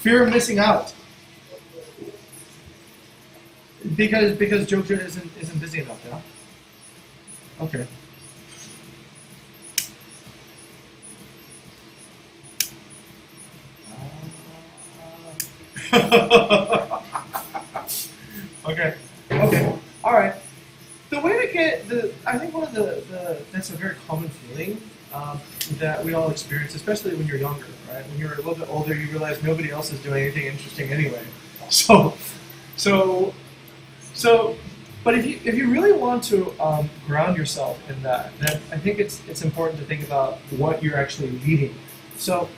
Fear of missing out. Because Jojo isn't busy enough, yeah? Okay. Okay. Okay. All right. The way to get I think one of that's a very common feeling that we all experience, especially when you're younger, right? When you're a little bit older, you realize nobody else is doing anything interesting anyway. So, so, so, but if you really want to ground yourself in that, then I think it's important to think about what you're actually leading. So,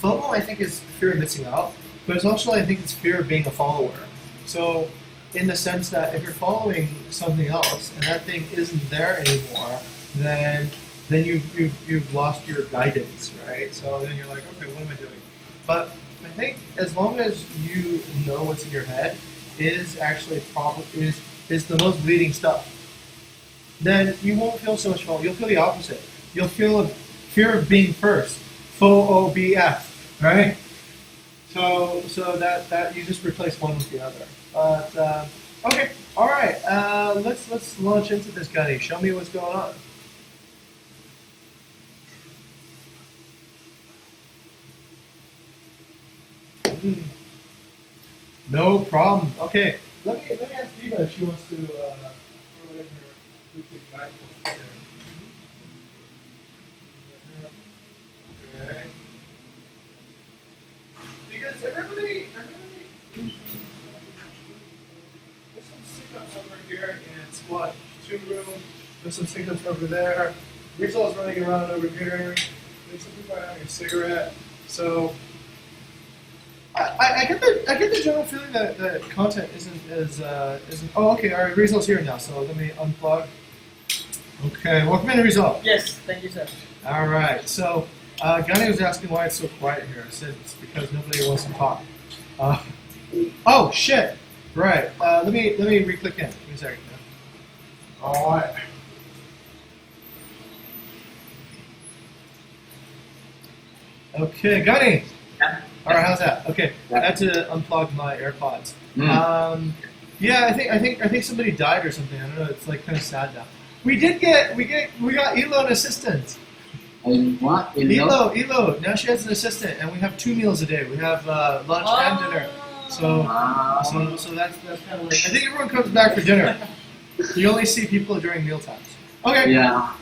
FOMO I think is fear of missing out, but it's also I think it's fear of being a follower. So, in the sense that if you're following something else and that thing isn't there anymore, then you've lost your guidance, right? So then you're like, okay, what am I doing? But I think as long as you know what's in your head is actually is the most leading stuff, then you won't feel so much FOMO. You'll feel the opposite. You'll feel a fear of being first, FOBF, right? So that you just replace one with the other. But okay, all right. Let's launch into this, Gunny. Show me what's going on. No problem. Okay, let me ask Diva if she wants to throw in her Bluetooth guidebook here. Okay. Because everybody, there's some sit-ups over here in squat 2 room. There's some sit-ups over there. Rizal's running around over here. There's some people having a cigarette. So I get the general feeling that the content isn't. Oh, okay. All right. Rizal's here now. So let me unplug. Okay. Welcome in, Rizal. Yes, thank you, sir. All right. So. Gunny was asking why it's so quiet here. I said it's because nobody wants to talk. Oh shit! Right. Let me re-click in. Give me a second. All right. Okay, Gunny. Yeah. All right. How's that? Okay. Yeah. I had to unplug my AirPods. Yeah, I think somebody died or something. I don't know. It's like kind of sad now. We got Elo an assistant. What? Elo. Now she has an assistant, and we have 2 meals a day. We have lunch and dinner. So that's kind of like. I think everyone comes back for dinner. You only see people during meal times. Okay. Yeah.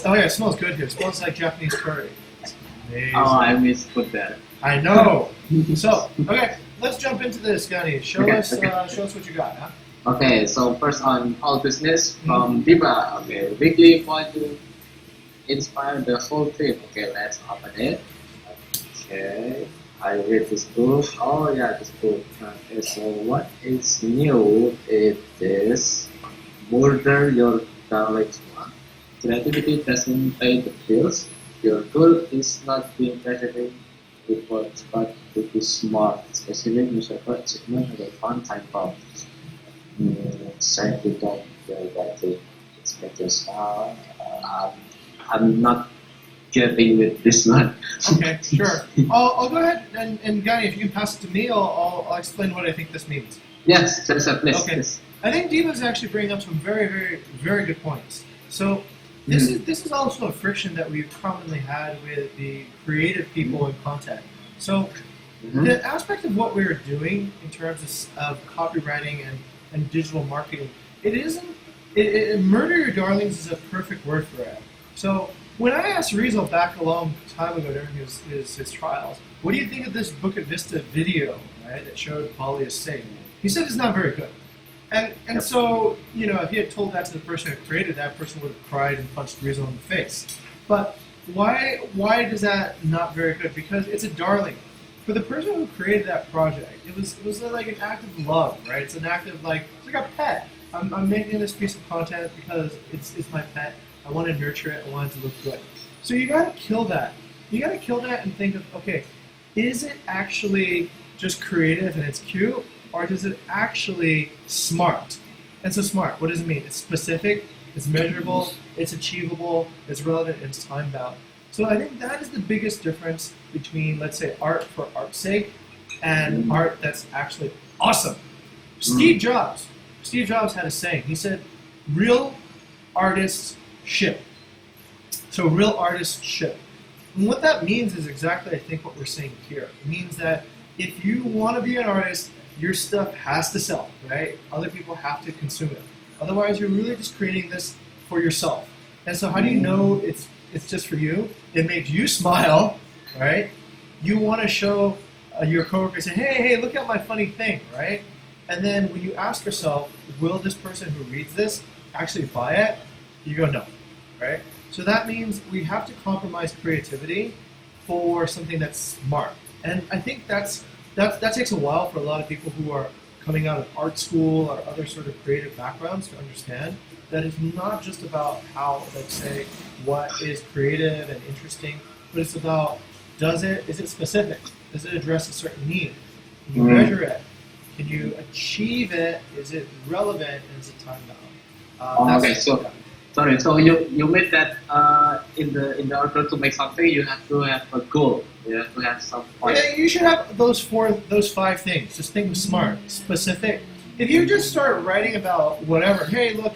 Oh yeah, it smells good here. It smells like Japanese curry. It's amazing. Oh, I miss food there. I know. So okay, let's jump into this, Gunny. Show us what you got, huh? Okay, so first on all business from Diva. Okay, weekly point to inspire the whole team. Okay, let's open it. Okay, I read this book. Oh yeah, this book. Okay, so what is new? It is murder your darlings one. Creativity doesn't pay the bills. Your goal is not being creative reports, but to be smart, especially newspaper achievement and a fun time bomb. Thank you, don't feel that it's better. I'm not getting with this one. Okay, sure. I'll go ahead and Gunny, if you can pass it to me, I'll explain what I think this means. Yes, Teresa, please. Okay. Please. I think Diva's actually bringing up some very, very, very good points. So this is also a friction that we've commonly had with the creative people in content. So the aspect of what we're doing in terms of copywriting and digital marketing, murder your darlings is a perfect word for it. So when I asked Rizal back a long time ago during his trials, what do you think of this Bukit Vista video, right, that showed Bali is safe? He said it's not very good. And so, if he had told that to the person who created that, person would have cried and punched Rizal in the face. But why is that not very good? Because it's a darling. For the person who created that project, it was like an act of love, right? It's an act of it's like a pet. I'm making this piece of content because it's my pet. I want to nurture it. I want it to look good. So you got to kill that. You got to kill that and think of, okay, is it actually just creative and it's cute, or is it actually smart? And so smart, what does it mean? It's specific, it's measurable, it's achievable, it's relevant, and it's time bound. So I think that is the biggest difference between, let's say, art for art's sake and art that's actually awesome. Steve Jobs had a saying. He said, real artists ship. So real artists ship. And what that means is exactly, I think, what we're saying here. It means that if you want to be an artist, your stuff has to sell, right? Other people have to consume it. Otherwise, you're really just creating this for yourself. And so how do you know it's just for you? It makes you smile, right? You want to show your coworker, say, hey, look at my funny thing, right? And then when you ask yourself, will this person who reads this actually buy it? You go, no, right? So that means we have to compromise creativity for something that's smart. And I think that takes a while for a lot of people who are coming out of art school or other sort of creative backgrounds to understand that it's not just about how, let's say, what is creative and interesting, but it's about, is it specific? Does it address a certain need? Can you measure it? Can you achieve it? Is it relevant? And is it time bound? Okay, so sorry. So you meant that in the order to make something, you have to have a goal. You have to have some point. Yeah, you should have those 5 things. Just think smart, specific. If you just start writing about whatever, hey, look,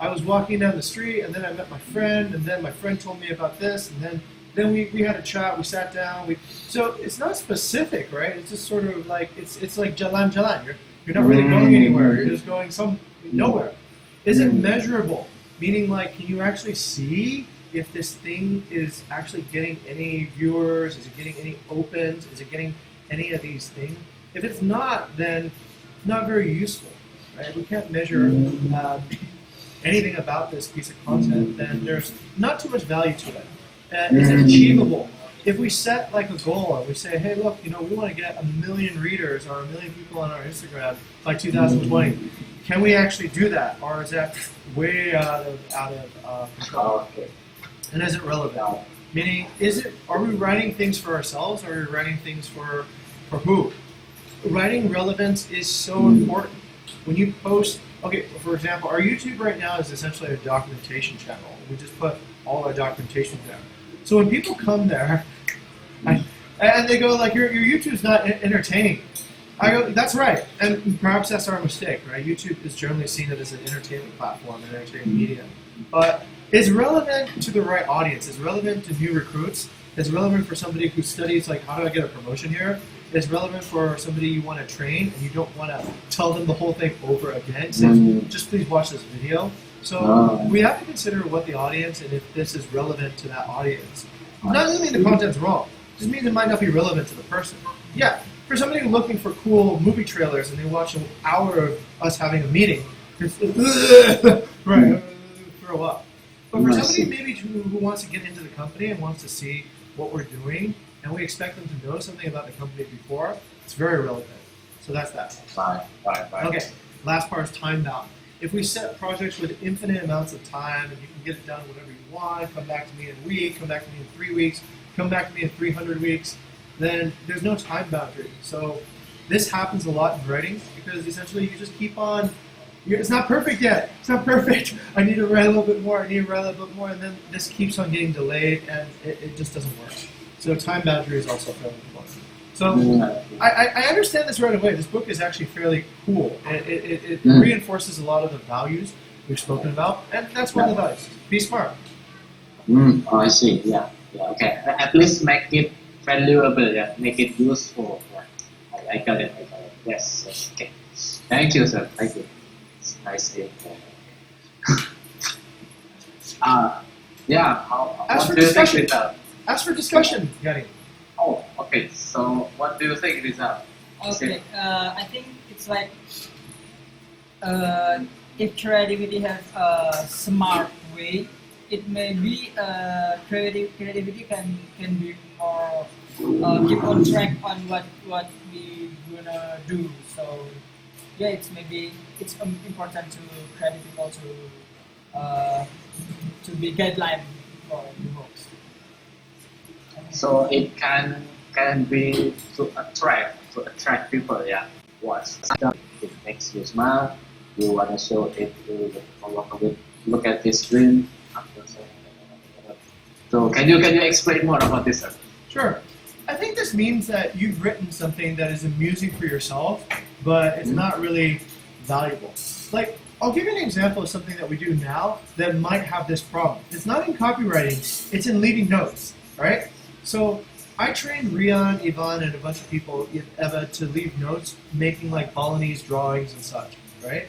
I was walking down the street and then I met my friend and then my friend told me about this and then we had a chat, we sat down, so it's not specific, right? It's just sort of like it's like jalan. You're not really going anywhere. You're just going nowhere. Is it measurable? Meaning, like, can you actually see if this thing is actually getting any viewers? Is it getting any opens? Is it getting any of these things? If it's not, then it's not very useful, right? We can't measure anything about this piece of content, then there's not too much value to it. Is it achievable? If we set like a goal and we say, hey, look, we want to get 1 million readers or 1 million people on our Instagram by 2020, can we actually do that, or is that way out of control? And is it relevant? Meaning, are we writing things for ourselves, or are we writing things for who? Writing relevance is so important. When you post, okay, for example, our YouTube right now is essentially a documentation channel. We just put all our documentation there. So when people come there, and they go like, your YouTube's not entertaining. I go, that's right, and perhaps that's our mistake, right? YouTube is generally seen as an entertainment platform, an entertainment media. But it's relevant to the right audience. It's relevant to new recruits. It's relevant for somebody who studies, like, how do I get a promotion here? It's relevant for somebody you want to train, and you don't want to tell them the whole thing over again. So just please watch this video. So we have to consider what the audience, and if this is relevant to that audience. Not doesn't mean the content's wrong. It just means it might not be relevant to the person. Yeah, for somebody looking for cool movie trailers and they watch an hour of us having a meeting, it's right, throw up. But for somebody maybe who wants to get into the company and wants to see what we're doing, and we expect them to know something about the company before, it's very relevant. So that's that. Fine. Okay, last part is time bound. If we set projects with infinite amounts of time and you can get it done whenever you want, come back to me in a week, come back to me in 3 weeks, come back to me in 300 weeks, then there's no time boundary. So this happens a lot in writing because essentially you just keep on, it's not perfect yet, it's not perfect, I need to write a little bit more, and then this keeps on getting delayed and it just doesn't work. So time boundary is also fairly important. So I understand this right away. This book is actually fairly cool. It reinforces a lot of the values we've spoken about, and that's one of the values. Be smart. Oh, I see. Yeah. Okay. At least make it valuable. Yeah. Make it useful. Yeah. I got it. Yes. Okay. Thank you, sir. Thank you. It's nice info. Yeah. What do you think, Rizal? Ask for discussion, Gary. Oh, okay. So, what do you think, Rizal? Okay, I think it's like if creativity has a smart way, it may be creativity can be more keep on track on what we gonna do. So yeah, it's important to creative people to be guideline for new books. So it can be to attract people. Yeah. What it makes you smile. You wanna show it to the coworker with look at his dream. So can you explain more about this, sir? Sure. I think this means that you've written something that is amusing for yourself, but it's not really valuable. Like, I'll give you an example of something that we do now that might have this problem. It's not in copywriting, it's in leaving notes, right? So I trained Rian, Ivan, and a bunch of people, Eva, to leave notes, making like Balinese drawings and such, right?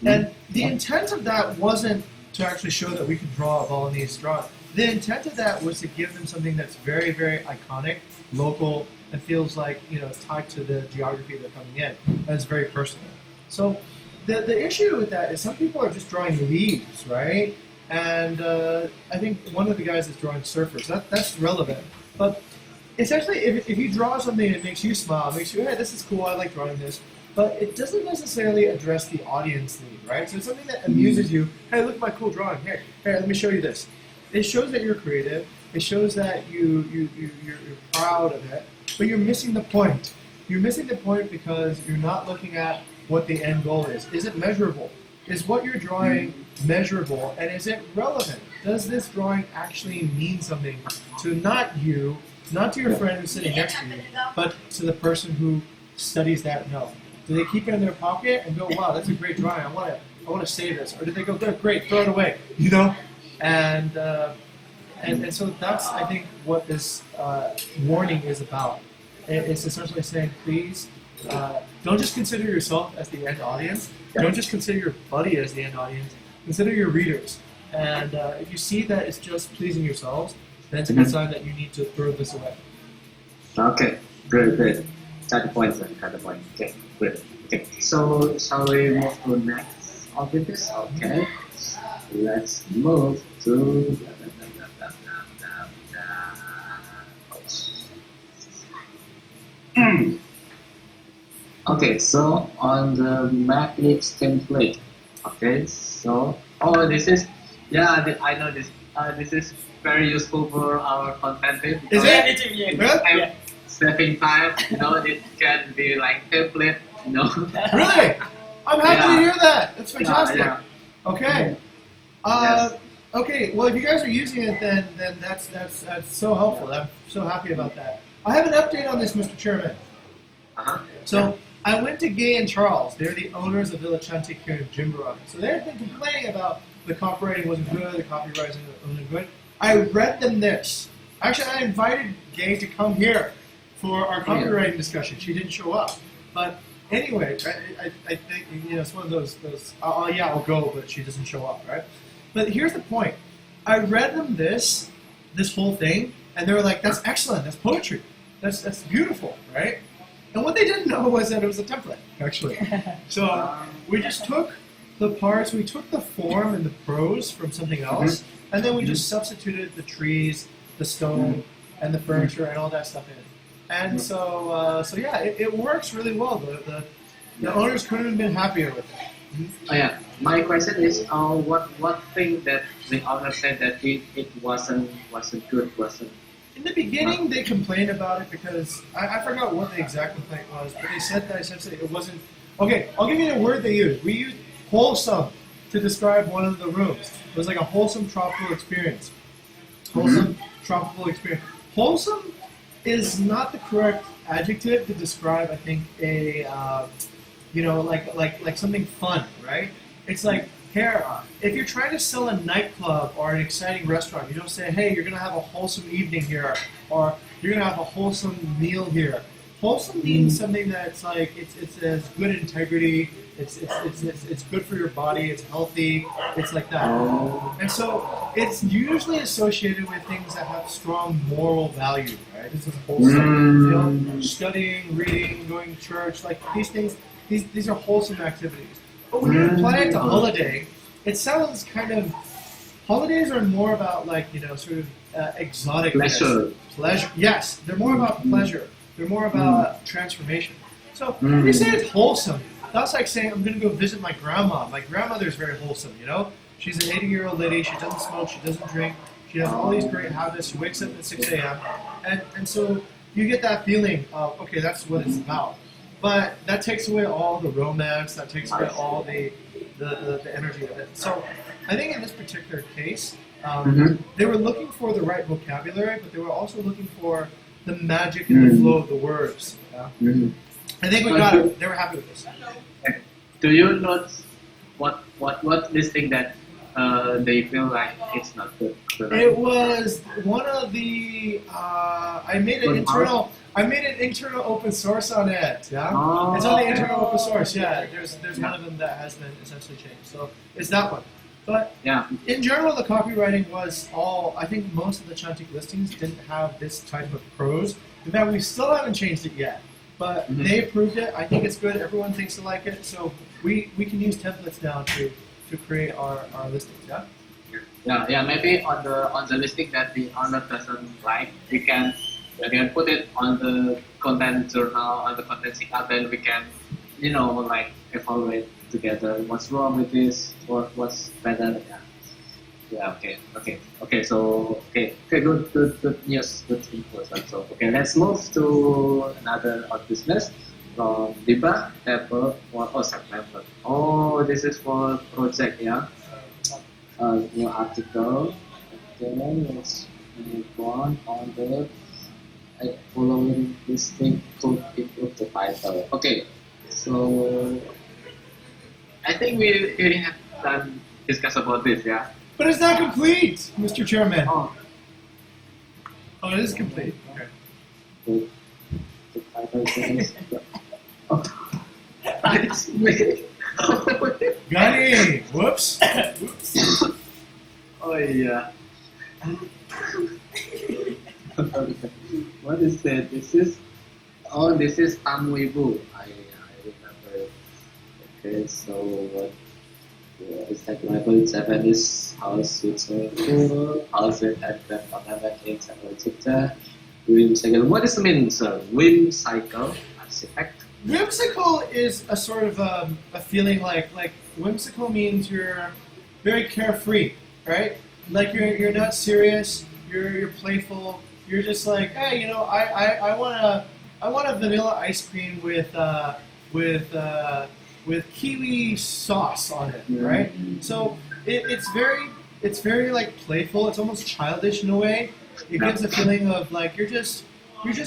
And the intent of that wasn't to actually show that we could draw a Balinese drawing. The intent of that was to give them something that's very, very iconic, local, and feels like, you know, tied to the geography they're coming in. And it's very personal. So the issue with that is some people are just drawing leaves, right? And I think one of the guys is drawing surfers. That's relevant. But essentially, if you draw something that makes you smile, makes you, hey, this is cool, I like drawing this, but it doesn't necessarily address the audience need, right? So it's something that amuses you. Hey, look at my cool drawing. Here, let me show you this. It shows that you're creative. It shows that you're proud of it, but you're missing the point. You're missing the point because you're not looking at what the end goal is. Is it measurable? Is what you're drawing measurable, and is it relevant? Does this drawing actually mean something to not you, not to your friend who's sitting next to you, but to the person who studies that note? Do they keep it in their pocket and go, wow, that's a great drawing, I want to save this? Or do they go, good, great, throw it away, you know? And so that's, I think, what this warning is about. It's essentially saying, please, don't just consider yourself as the end audience. Don't just consider your buddy as the end audience. Consider your readers. And if you see that it's just pleasing yourselves, then it's a good sign that you need to throw this away. Okay, good. Got the point, sir. Got the point. Okay, good. Okay, so shall we move to next of this? Okay, let's move to. Okay, so on the matrix template. Okay, so this is I know this. This is very useful for our content team. Is it? Yeah. Saving time, it can be like template, Really? I'm happy to hear that. That's fantastic. Yeah. Okay. Yes. Okay. Well, if you guys are using it, then that's so helpful. I'm so happy about that. I have an update on this, Mr. Chairman. So I went to Gay and Charles. They're the owners of Villa Chantik here in Jimbaran. So they've been complaining about the copywriting wasn't good, the copywriting wasn't good. I read them this. Actually, I invited Gay to come here for our copywriting discussion. She didn't show up. But anyway, I think it's one of those I'll go, but she doesn't show up, right? But here's the point. I read them this whole thing, and they were like, that's excellent, that's poetry. That's beautiful, right? And what they didn't know was that it was a template, actually. So we just took the parts, we took the form and the prose from something else, and then we just substituted the trees, the stone, and the furniture and all that stuff in. And so yeah, it works really well. The owners couldn't have been happier with it. Oh yeah, my question is, what thing that the owner said that it wasn't good, wasn't. In the beginning, they complained about it because I forgot what the exact complaint was, but they said that essentially it wasn't. Okay, I'll give you the word they used. We used wholesome to describe one of the rooms. It was like a wholesome tropical experience. Wholesome tropical experience. Wholesome is not the correct adjective to describe, I think, a like something fun, right? It's like, here, if you're trying to sell a nightclub or an exciting restaurant, you don't say, hey, you're gonna have a wholesome evening here, or you're gonna have a wholesome meal here. Wholesome means something that's like it's has good integrity. It's good for your body. It's healthy. It's like that. And so it's usually associated with things that have strong moral value, right? This is wholesome. Studying, reading, going to church, like these things. These are wholesome activities. But when you apply it to holiday, it sounds kind of. Holidays are more about like sort of exotic pleasure. Pleasure. Yes, they're more about pleasure. They're more about transformation. So if you say it's wholesome, that's like saying I'm going to go visit my grandma. My grandmother's very wholesome, She's an 80-year-old lady. She doesn't smoke. She doesn't drink. She has all these great habits. She wakes up at 6 a.m. And so you get that feeling of, okay, that's what it's about. But that takes away all the romance. That takes away all the energy of it. So I think in this particular case, Mhm. they were looking for the right vocabulary, but they were also looking for the magic and the flow of the words. Yeah? Mhm. I think we got it. They were happy with this. Do you note what this thing that they feel like it's not good? It was one of the. I made an Good internal. I made an internal open source on it. Yeah, Oh. it's on the internal open source. Yeah, there's one of them that has been essentially changed. So it's that one. But Yeah. in general, the copywriting was all. I think most of the Chantik listings didn't have this type of prose. In fact, we still haven't changed it yet. But Mhm. they approved it. I think it's good. Everyone thinks they like it. So we can use templates now to create our listings. Yeah. Yeah. Maybe on the listing that the owner doesn't like, we can put it on the content journal, on the content CR, then we can, like evaluate together what's wrong with this, what's better. Yeah. Okay. So good news, good info. So let's move to another of business from Diba Apple or September. Oh, this is for project, yeah. New article. Okay, let's move on the following listing could improve the title. Okay, so I think we already have done discuss about this, yeah. But it's not complete, Mr. Chairman. Oh, Oh, it is complete. Okay. the title is oh, it's me. Gunny! Whoops. Whoops. Oh yeah. What is that? This is Tamu Ibu. I remember. Okay, so what? It's like level 7 is house with a house with at the ornament in several chapter. Whim cycle. What does it mean, sir? Whim cycle architect. Whimsical is a sort of a feeling like whimsical means you're very carefree, right? Like you're not serious, you're playful, you're just like, hey, I want a vanilla ice cream with kiwi sauce on it, right? So it's very like playful. It's almost childish in a way. It gives a feeling of like you're just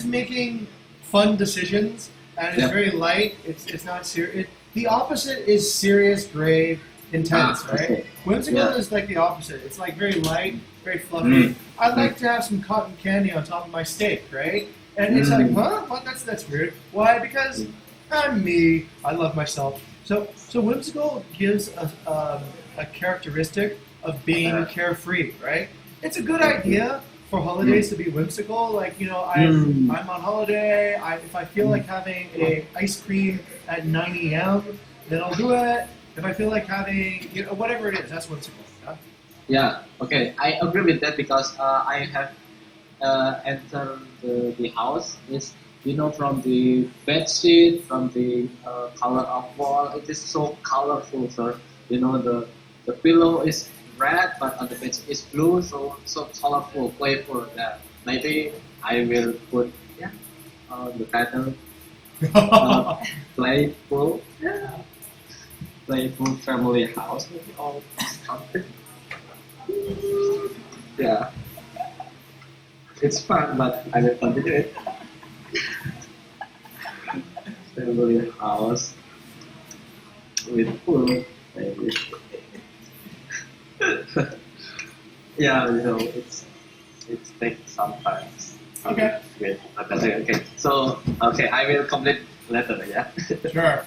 making fun decisions, and it's Yeah. very light. It's not serious. The opposite is serious, grave, intense, right? Okay. Whimsical Yeah. is like the opposite. It's like very light, very fluffy. I'd like to have some cotton candy on top of my steak, right? And it's like, huh? What? That's weird. Why? Because I'm me. I love myself. So whimsical gives a characteristic of being carefree, right? It's a good idea for holidays to be whimsical. Like, I'm on holiday. If I feel like having a ice cream at 9 a.m., then I'll do it. If I feel like having, whatever it is, that's whimsical. Yeah? Yeah, okay, I agree with that because I have entered the house. Is from the bed sheet, from the color of wall, it is so colorful, sir. The pillow is red, but on the bed sheet is blue, so colorful, playful. Yeah, maybe I will put the title playful. Yeah. Playful family house, maybe all something. Yeah, it's fun, but I will continue it. Family house with pool, maybe. Yeah, it takes some time. Okay. Wait, okay. So I will complete later. Yeah. Sure.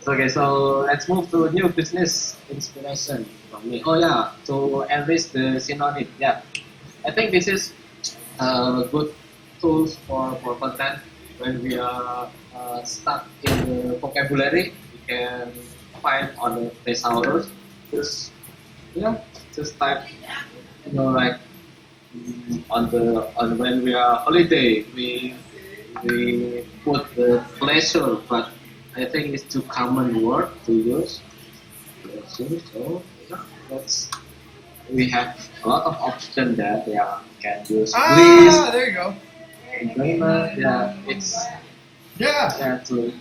Okay, so let's move to new business inspiration from me. Oh yeah, to enrich the synonym. Yeah, I think this is good tools for content when we are stuck in the vocabulary. We can find on the thesaurus. Just type, like on when we are holiday, we put the pleasure, but I think it's too common word to use. So we have a lot of options that can use. Ah, there you go. Enjoyment, it's Yeah. to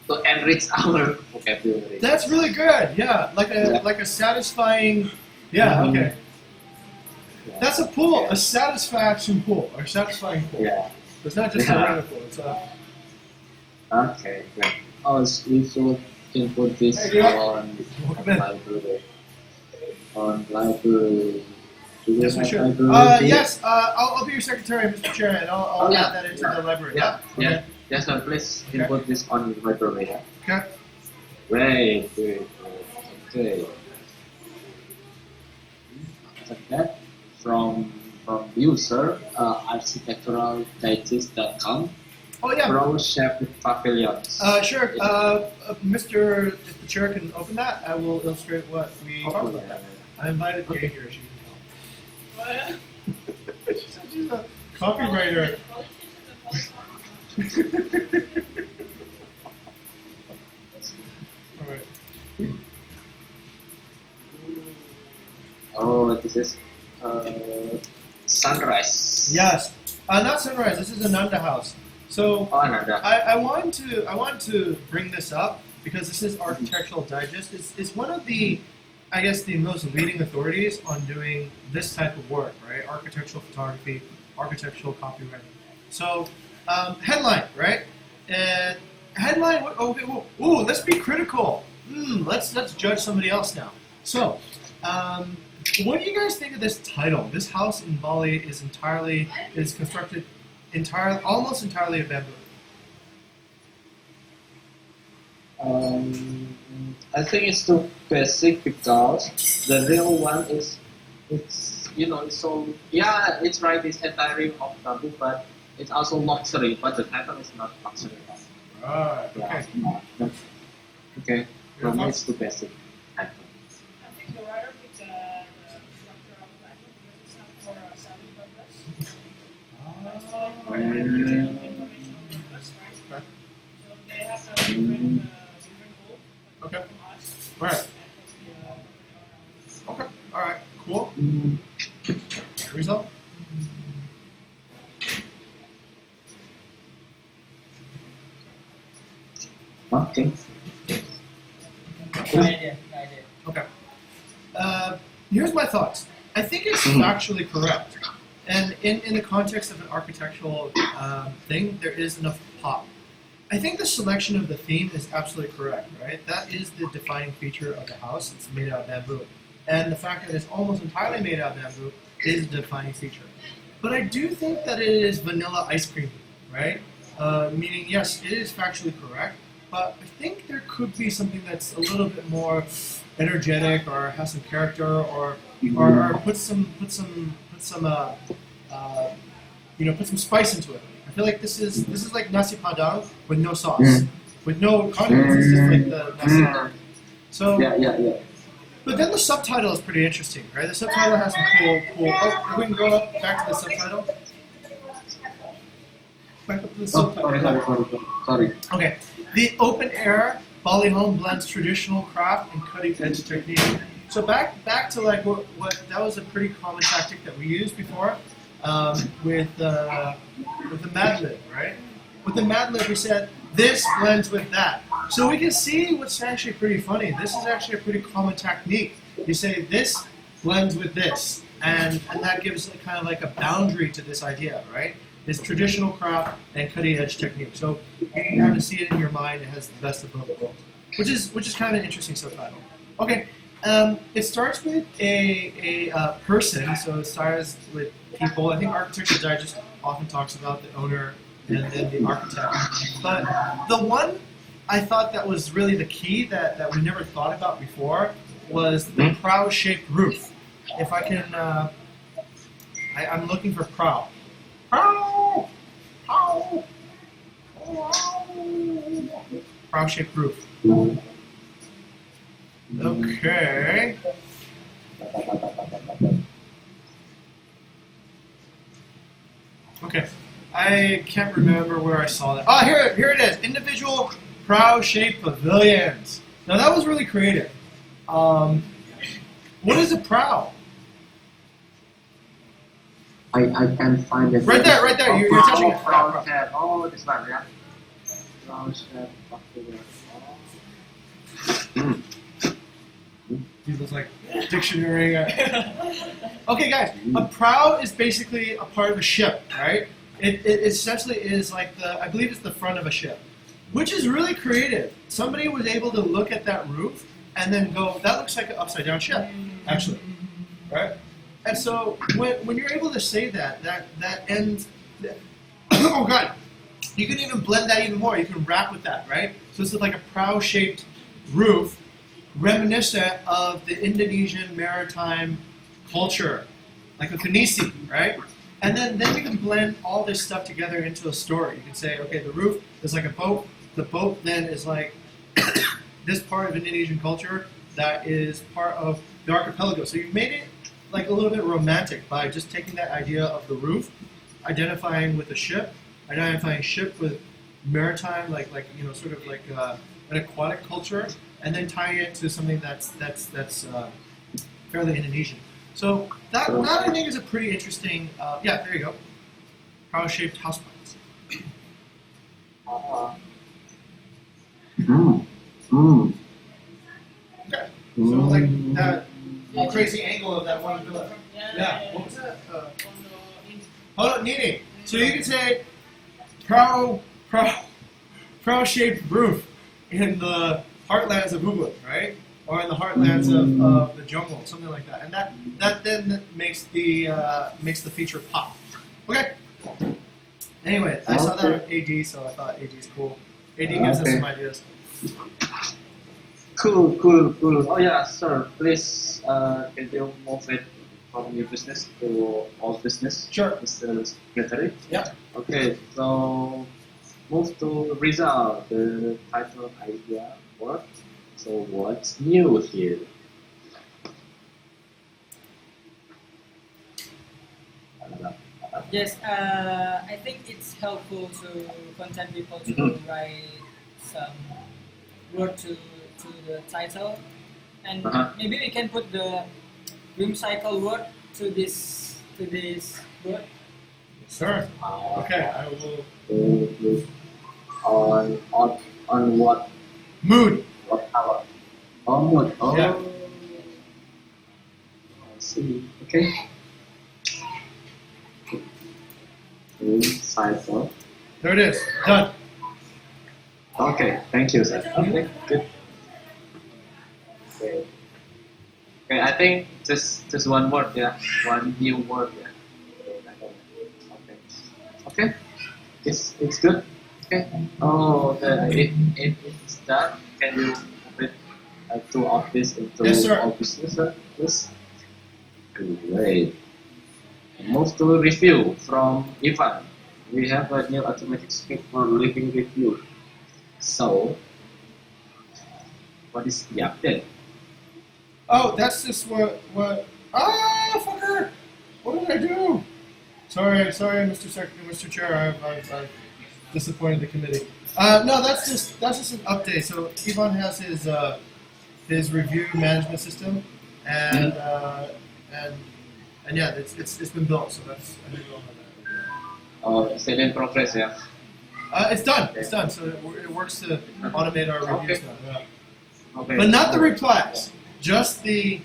to enrich our vocabulary. That's really good. Yeah, like a satisfying. Yeah. Mhm. Okay. Yeah. That's a pool, Yeah. a satisfaction pool, or satisfying pool. Yeah. It's not just a Yeah. regular pool. It's a. Okay, great. Oh, so we should input this Hey, yeah. on Welcome in. library. On library. Do you Yes, we have should. library? Yes, I'll be your secretary, Mr. Chair, and I'll Oh, yeah. add that into the library. Yeah, yeah. Okay. Yes, sir, please Okay. input this on library. Yeah. Okay. Great, great, great. Okay. After that, from user architecturaldigest.com, Oh yeah. pro shaped pavilions. Sure. Mr. If the chair can open that, I will illustrate what we talked Oh, about. yeah. I invited Kay Okay. here. She can help. She said she's a copywriter. All right. Oh, this is sunrise. Yes. Not sunrise. This is Ananda House. So Oh, another. I want to bring this up because this is Architectural Digest. It's one of the, I guess, the most leading authorities on doing this type of work, right? Architectural photography, architectural copywriting. So headline, right? And headline. Okay. Ooh, let's be critical. Let's judge somebody else now. So. What do you guys think of this title? This house in Bali is constructed almost entirely of bamboo. I think it's too basic because the real one it's so yeah, it's right, it's entirely of bamboo, but it's also luxury, but the title is not luxury. Right. Yeah. Okay. Okay. For me it's too basic. Title. I think the writer picked the structure of the document because it's not for selling purpose. It's like for informational purpose, right? So they have a different goal, Okay. from us. Right. And Okay. All right. Cool. Result. Okay. No idea. Okay. Here's my thoughts. I think it's factually correct. And in the context of an architectural thing, there is enough pop. I think the selection of the theme is absolutely correct, right? That is the defining feature of the house. It's made out of bamboo. And the fact that it's almost entirely made out of bamboo is a defining feature. But I do think that it is vanilla ice cream, right? Meaning, yes, it is factually correct, but I think there could be something that's a little bit more energetic or has some character or put some spice into it. I feel like this is like nasi padang with no sauce, with no condiments. It's just like the nasi. So Yeah. but then the subtitle is pretty interesting, right? The subtitle has some cool. Oh, we can go back to the subtitle. Back up to the subtitle. Sorry. Okay. The open air Bali home blends traditional craft and cutting edge technique. So back to like what that was a pretty common tactic that we used before with the Mad Lib, right? With the Mad Lib, we said this blends with that. So we can see what's actually pretty funny. This is actually a pretty common technique. You say this blends with this, and that gives kind of like a boundary to this idea, right? This traditional craft and cutting edge technique. So you have to see it in your mind. It has the best of both worlds, which is kind of an interesting subtitle. Okay, it starts with a person, so it starts with people. I think Architecture Digest often talks about the owner and then the architect. But the one I thought that was really the key that we never thought about before was the prow-shaped roof. If I can, I'm looking for prow. Prow! Prow! Prow-shaped roof. Okay. Okay. I can't remember where I saw that. Oh, here it is. Individual prow-shaped pavilions. Now that was really creative. What is a prow? I can find it. Right there. You're touching it. Prow. Oh, this one, yeah. He looks like dictionary. Okay, guys, a prow is basically a part of a ship, right? It essentially is like I believe it's the front of a ship, which is really creative. Somebody was able to look at that roof and then go, that looks like an upside down ship, actually, right? And so when you're able to say that ends, oh God, you can even blend that even more. You can rap with that, right? So this is like a prow-shaped roof, reminiscent of the Indonesian maritime culture, like a Kanisi, right? And then you can blend all this stuff together into a story. You can say, okay, the roof is like a boat. The boat then is like this part of Indonesian culture that is part of the archipelago. So you've made it like a little bit romantic by just taking that idea of the roof, identifying with the ship, identifying ship with maritime, like sort of like an aquatic culture, and then tying it to something that's fairly Indonesian. So that I think is a pretty interesting. Yeah, there you go. Prow-shaped house plants. Okay. So like that crazy angle of that one villa. Yeah. What was that? Hold on, Nini. So you can say prow-shaped roof in the heartlands of Ubud, right? Or in the heartlands of the jungle, something like that. And that then makes the feature pop. Okay. Anyway, I saw that on AD, so I thought AD is cool. AD gives us some ideas. Cool. Oh yeah, sir. Please, can you move it from new business to old business? Sure. Mr. Secretary. Yeah. Okay, so move to Rizal, the title idea work. So what's new here? Yes, I think it's helpful to content people to write some word to the title, and maybe we can put the dream cycle word to this word. Sure. Okay, I will. On what? Mood. What color? Oh, mood. Oh. Yeah. I see. Okay. Cycle. There it is. Done. Okay, thank you, sir. Okay, good. Okay, I think just one word, yeah, one new word, yeah. Okay, it's good. Okay. Oh, it's done. Can you move it to office into Yes, sir. office, sir? Yes. Great. Move to review from Ivan. We have a new automatic script for living review. So, what is the update? Oh, that's just what. Fucker! What did I do? Sorry, Mr. Chair. I've disappointed the committee. No, that's just an update. So Ivan has his review management system, and yeah, it's been built. So that's I didn't know about that. Oh, it's still in progress, yeah. It's done. It's done. So it works to automate our reviews now. Yeah. Okay. But not the replies, just the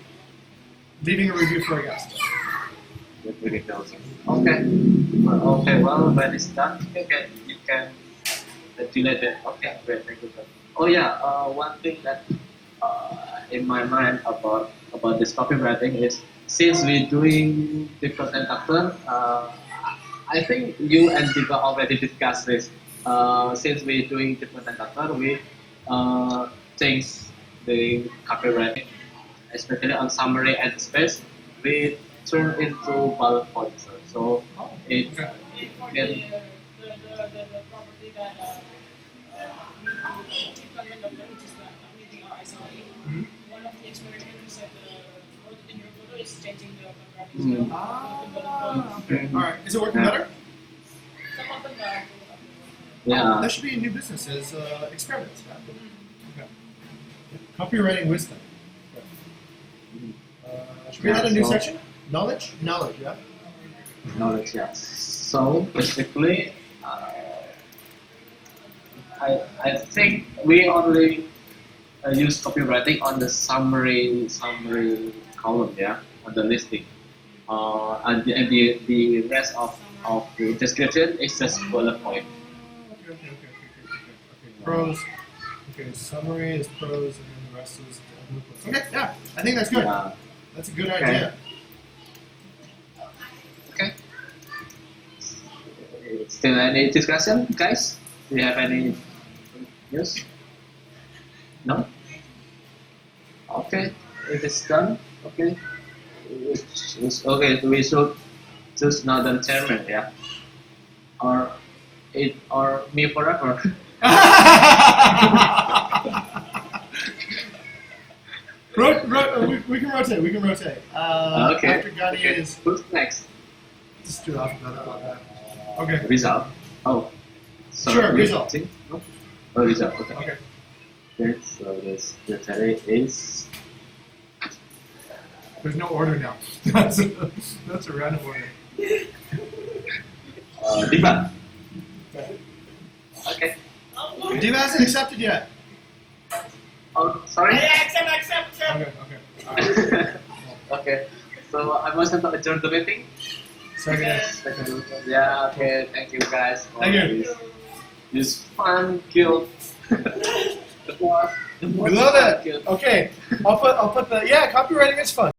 leaving a review for a guest. Okay. Well, when it's done, you can delete it. Okay, great, thank you, sir. Oh yeah, one thing that in my mind about this copywriting is, since we're doing different actor, I think you and Diva already discussed this. Since we're doing different actor, we change the copywriting, especially on summary and space. We turn into bullet points. So it For can. the property that implement of the which is meeting our SLA. One of the experiments that wrote in your photo is changing the contract. Okay. All right. Is it working better? Some of them are. Yeah. That should be a new business as experiments. Yeah? Okay. Copywriting wisdom. Should we add a new section? Knowledge, yeah. Knowledge, yeah. So basically, I think we only use copywriting on the summary column, yeah, on the listing. And the rest of the description is just bullet point. Okay. Pros. Okay, summary is pros, and then the rest is bullet points. Okay, yeah, I think that's good. Yeah. That's a good Okay. idea. Okay. Still any discussion, guys? Do you have any news? No? Okay, it is done. Okay. Okay, we should choose another chairman, yeah? Or me forever. We can rotate. We can rotate. Okay. After Gadi Okay. is Who's next? just do it alphabetical. Okay. Rizal. Oh. Sure, Rizal. No? Oh, Rizal. Okay. Okay. Okay. So the today is. There's no order now. That's a random order. Diva. Okay. Diva hasn't accepted yet. Oh, sorry. Accept. Okay. Alright. Okay. So I must have to adjourn the meeting. Second. Yeah. Okay. Thank you guys. For Thank you. This fun guild. We love it. Okay. I'll put the copywriting is fun.